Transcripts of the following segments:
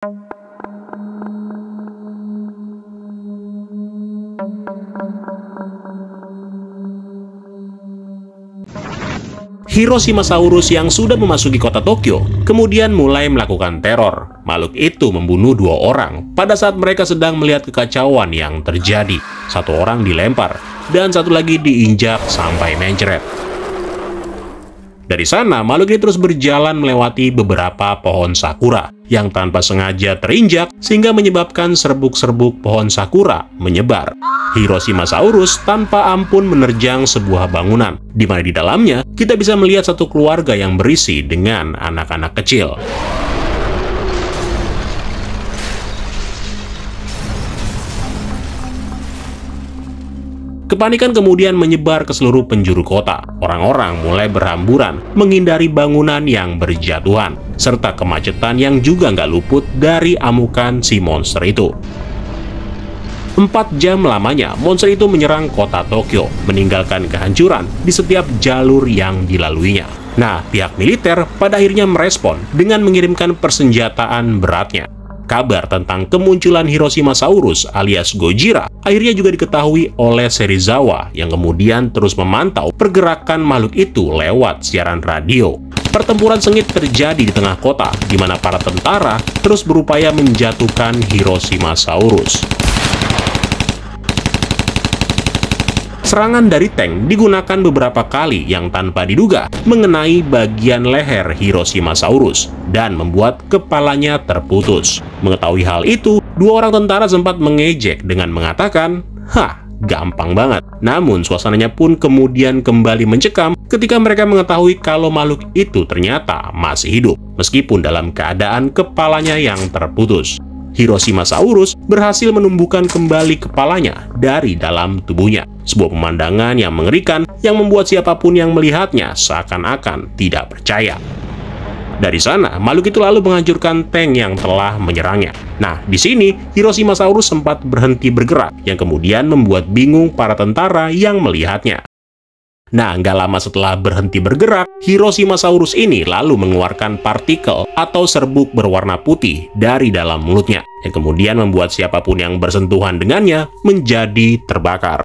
Hiroshima-saurus yang sudah memasuki kota Tokyo kemudian mulai melakukan teror. Makhluk itu membunuh 2 orang pada saat mereka sedang melihat kekacauan yang terjadi. 1 orang dilempar dan 1 lagi diinjak sampai mencret. Dari sana, makhluk ini terus berjalan melewati beberapa pohon sakura yang tanpa sengaja terinjak sehingga menyebabkan serbuk-serbuk pohon sakura menyebar. Hiroshima-saurus tanpa ampun menerjang sebuah bangunan, di mana di dalamnya kita bisa melihat satu keluarga yang berisi dengan anak-anak kecil. Kepanikan kemudian menyebar ke seluruh penjuru kota. Orang-orang mulai berhamburan menghindari bangunan yang berjatuhan, serta kemacetan yang juga nggak luput dari amukan si monster itu. 4 jam lamanya, monster itu menyerang kota Tokyo, meninggalkan kehancuran di setiap jalur yang dilaluinya. Nah, pihak militer pada akhirnya merespon dengan mengirimkan persenjataan beratnya. Kabar tentang kemunculan Hiroshima-saurus alias Gojira akhirnya juga diketahui oleh Serizawa yang kemudian terus memantau pergerakan makhluk itu lewat siaran radio. Pertempuran sengit terjadi di tengah kota, di mana para tentara terus berupaya menjatuhkan Hiroshima-saurus. Serangan dari tank digunakan beberapa kali yang tanpa diduga mengenai bagian leher Hiroshima-saurus dan membuat kepalanya terputus. Mengetahui hal itu, 2 orang tentara sempat mengejek dengan mengatakan, "Hah, gampang banget." Namun suasananya pun kemudian kembali mencekam ketika mereka mengetahui kalau makhluk itu ternyata masih hidup, meskipun dalam keadaan kepalanya yang terputus. Hiroshima-saurus berhasil menumbuhkan kembali kepalanya dari dalam tubuhnya. Sebuah pemandangan yang mengerikan yang membuat siapapun yang melihatnya seakan-akan tidak percaya. Dari sana, makhluk itu lalu menghancurkan tank yang telah menyerangnya. Nah, di sini Hiroshima-saurus sempat berhenti bergerak, yang kemudian membuat bingung para tentara yang melihatnya. Nah, nggak lama setelah berhenti bergerak, Hiroshima-saurus ini lalu mengeluarkan partikel atau serbuk berwarna putih dari dalam mulutnya, yang kemudian membuat siapapun yang bersentuhan dengannya menjadi terbakar.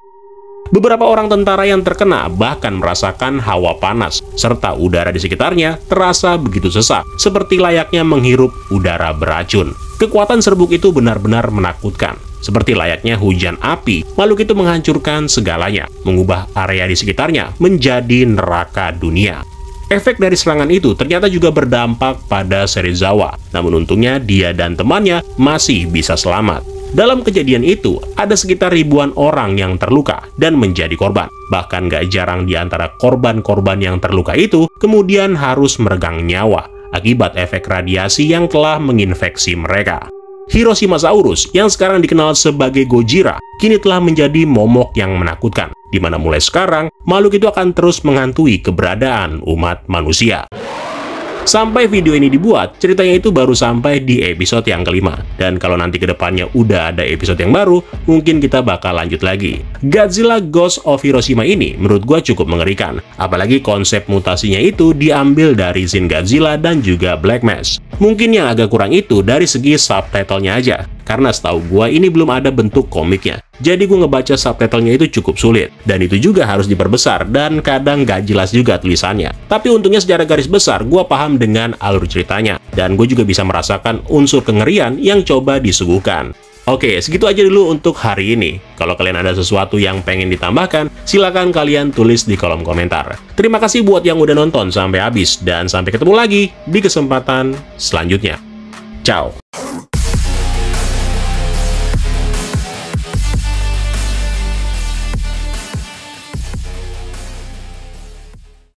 Beberapa orang tentara yang terkena bahkan merasakan hawa panas, serta udara di sekitarnya terasa begitu sesak, seperti layaknya menghirup udara beracun. Kekuatan serbuk itu benar-benar menakutkan. Seperti layaknya hujan api, makhluk itu menghancurkan segalanya, mengubah area di sekitarnya menjadi neraka dunia. Efek dari serangan itu ternyata juga berdampak pada Serizawa, namun untungnya dia dan temannya masih bisa selamat. Dalam kejadian itu, ada sekitar ribuan orang yang terluka dan menjadi korban. Bahkan gak jarang di antara korban-korban yang terluka itu kemudian harus meregang nyawa akibat efek radiasi yang telah menginfeksi mereka. Hiroshima-saurus yang sekarang dikenal sebagai Gojira kini telah menjadi momok yang menakutkan, di mana mulai sekarang makhluk itu akan terus menghantui keberadaan umat manusia. Sampai video ini dibuat, ceritanya itu baru sampai di episode yang kelima. Dan kalau nanti kedepannya udah ada episode yang baru, mungkin kita bakal lanjut lagi. Godzilla Ghost of Hiroshima ini menurut gua cukup mengerikan. Apalagi konsep mutasinya itu diambil dari Shin Godzilla dan juga Black Mask. Mungkin yang agak kurang itu dari segi subtitlenya aja. Karena setahu gua ini belum ada bentuk komiknya. Jadi gue ngebaca subtitlenya itu cukup sulit. Dan itu juga harus diperbesar dan kadang gak jelas juga tulisannya. Tapi untungnya secara garis besar gue paham dengan alur ceritanya. Dan gue juga bisa merasakan unsur kengerian yang coba disuguhkan. Oke, segitu aja dulu untuk hari ini. Kalau kalian ada sesuatu yang pengen ditambahkan, silakan kalian tulis di kolom komentar. Terima kasih buat yang udah nonton sampai habis. Dan sampai ketemu lagi di kesempatan selanjutnya. Ciao!